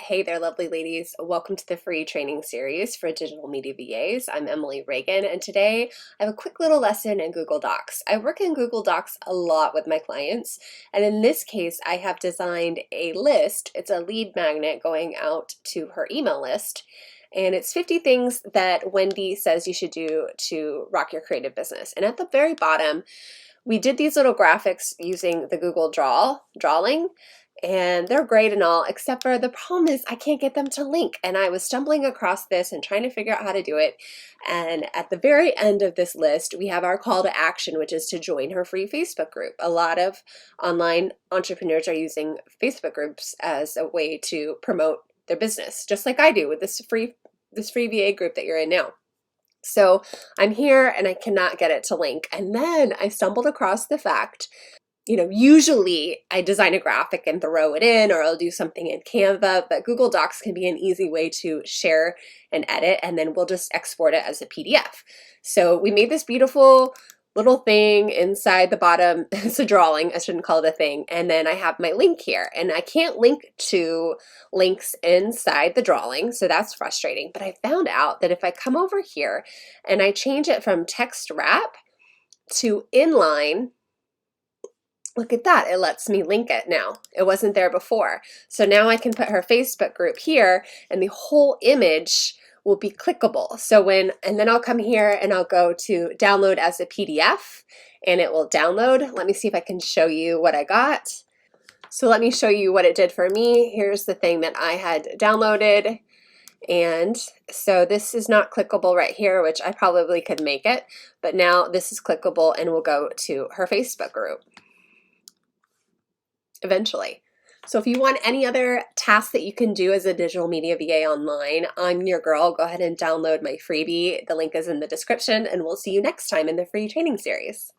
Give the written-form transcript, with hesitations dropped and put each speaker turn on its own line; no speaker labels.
Hey there, lovely ladies. Welcome to the free training series for digital media VAs. I'm Emily Reagan, and today I have a quick little lesson in Google Docs. I work in Google Docs a lot with my clients, and in this case, I have designed a list. It's a lead magnet going out to her email list, and it's 50 things that Wendy says you should do to rock your creative business. And at the very bottom, we did these little graphics using the Google drawing, and they're great and all, except for the problem is I can't get them to link. And I was stumbling across this and trying to figure out how to do it. And at the very end of this list, we have our call to action, which is to join her free Facebook group. A lot of online entrepreneurs are using Facebook groups as a way to promote their business, just like I do with this free VA group that you're in now. So I'm here and I cannot get it to link. And then I stumbled across the fact, usually I design a graphic and throw it in, or I'll do something in Canva, but Google Docs can be an easy way to share and edit, and then we'll just export it as a PDF. So we made this beautiful little thing inside the bottom. It's a drawing, I shouldn't call it a thing. And then I have my link here, and I can't link to links inside the drawing, so that's frustrating. But I found out that if I come over here and I change it from text wrap to inline, look at that, it lets me link it now. It wasn't there before. So now I can put her Facebook group here and the whole image will be clickable. And then I'll come here and I'll go to download as a PDF and it will download. Let me see if I can show you what I got. So let me show you what it did for me. Here's the thing that I had downloaded. And so this is not clickable right here, which I probably could make it, but now this is clickable and will go to her Facebook group eventually. So if you want any other tasks that you can do as a digital media VA online, I'm your girl. Go ahead and download my freebie. The link is in the description, and we'll see you next time in the free training series.